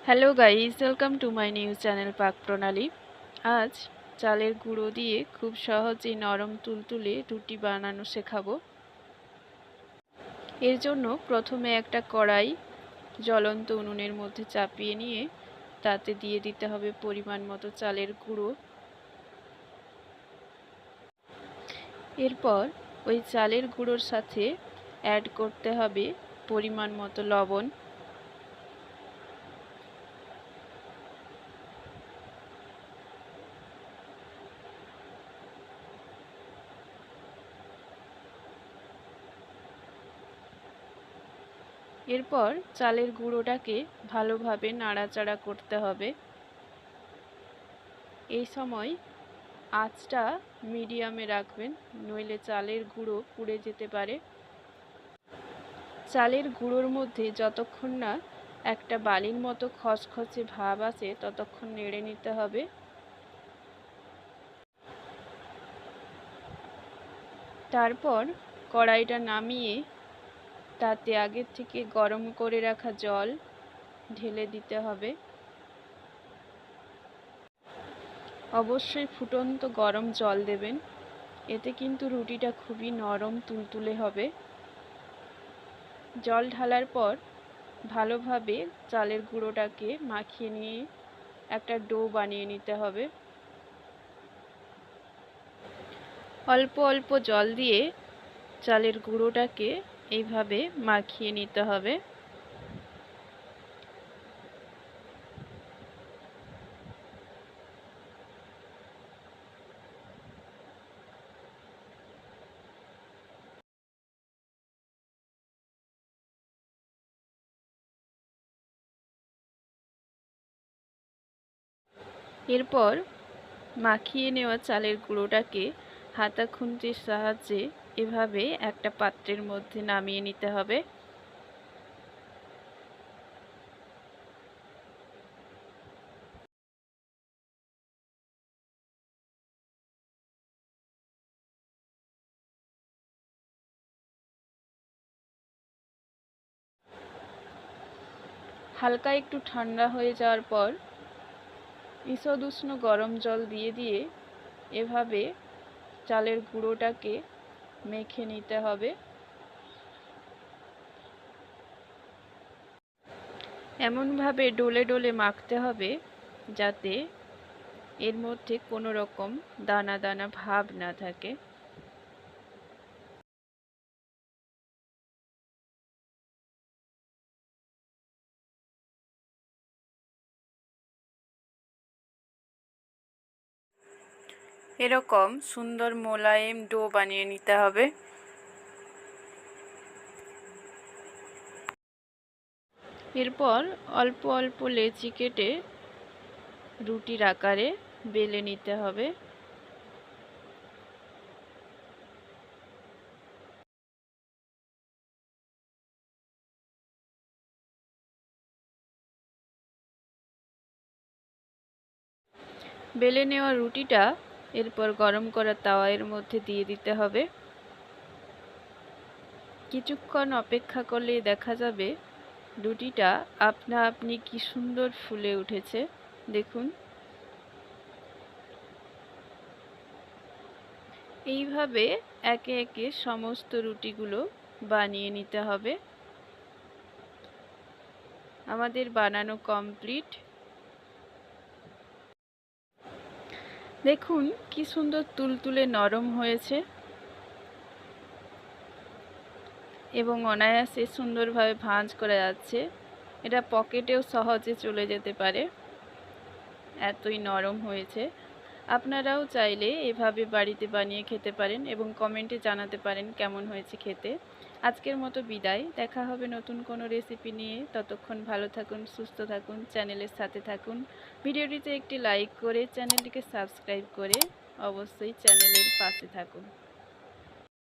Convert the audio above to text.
Hello guys, welcome to my new channel পাক প্রণালী। আজ চালের গুঁড়ো দিয়ে খুব সহজেই নরম তুলতুলে রুটি বানানো শেখাবো। এর জন্য প্রথমে একটা কড়াই জ্বলন্ত উনুনের মধ্যে চাপিয়ে নিয়ে তাতে দিয়ে দিতে হবে পরিমাণ মতো চালের গুঁড়ো। এরপর ওই চালের গুঁড়োর সাথে অ্যাড করতে হবে পরিমাণ মতো লবণ। এরপর চালের গুঁড়োটাকে ভালোভাবে নাড়াচাড়া করতে হবে। এই সময় আঁচটা মিডিয়ামে রাখবেন, নইলে চালের গুঁড়ো পুড়ে যেতে পারে। চালের গুঁড়োর মধ্যে যতক্ষণ না একটা বালির মতো খসখসে ভাব আছে ততক্ষণ নেড়ে নিতে হবে। তারপর কড়াইটা নামিয়ে তাতে আগের থেকে গরম করে রাখা জল ঢেলে দিতে হবে। অবশ্যই ফুটন্ত গরম জল দেবেন, এতে কিন্তু রুটিটা খুবই নরম তুলতুলে হবে। জল ঢালার পর ভালোভাবে চালের গুঁড়োটাকে মাখিয়ে নিয়ে একটা ডো বানিয়ে নিতে হবে। অল্প অল্প জল দিয়ে চালের গুঁড়োটাকে এইভাবে মাখিয়ে নিতে হবে। এরপর মাখিয়ে নেওয়া চালের গুঁড়োটাকে হাতা খুন্তির সাহায্যে এভাবে একটা পাত্রের মধ্যে নামিয়ে নিতে হবে। হালকা একটু ঠান্ডা হয়ে যাওয়ার পর ঈষৎ উষ্ণ গরম জল দিয়ে এভাবে চালের গুঁড়োটাকে মেখে নিতে হবে। এমনভাবে ডলে ডলে মাখতে হবে যাতে এর মধ্যে কোনো রকম দানা দানা ভাব না থাকে। এরকম সুন্দর মোলায়েম ডো বানিয়ে নিতে হবে। এরপর অল্প অল্প লেচি কেটে রুটির আকারে বেলে নিতে হবে। বেলে নেওয়া রুটিটা এরপর গরম করা তাওয়ার মধ্যে দিয়ে দিতে হবে। কিছুক্ষণ অপেক্ষা করলে দেখা যাবে রুটিটা আপনা আপনি কি সুন্দর ফুলে উঠেছে। দেখুন, এইভাবে একে একে সমস্ত রুটিগুলো বানিয়ে নিতে হবে। আমাদের বানানো কমপ্লিট। দেখুন কি সুন্দর তুলতুলে নরম হয়েছে এবং অনায়াসে সুন্দরভাবে ভাঁজ করা যাচ্ছে। এটা পকেটেও সহজে চলে যেতে পারে, এতই নরম হয়েছে। আপনারাও চাইলে এভাবে বাড়িতে বানিয়ে খেতে পারেন এবং কমেন্টে জানাতে পারেন কেমন হয়েছে খেতে। আজকের মতো বিদায়, দেখা হবে নতুন কোনো রেসিপি নিয়ে। ততক্ষণ ভালো থাকুন, সুস্থ থাকুন, চ্যানেলের সাথে থাকুন। ভিডিওটিতে একটি লাইক করে চ্যানেলটিকে সাবস্ক্রাইব করে অবশ্যই চ্যানেলের পাশে থাকুন।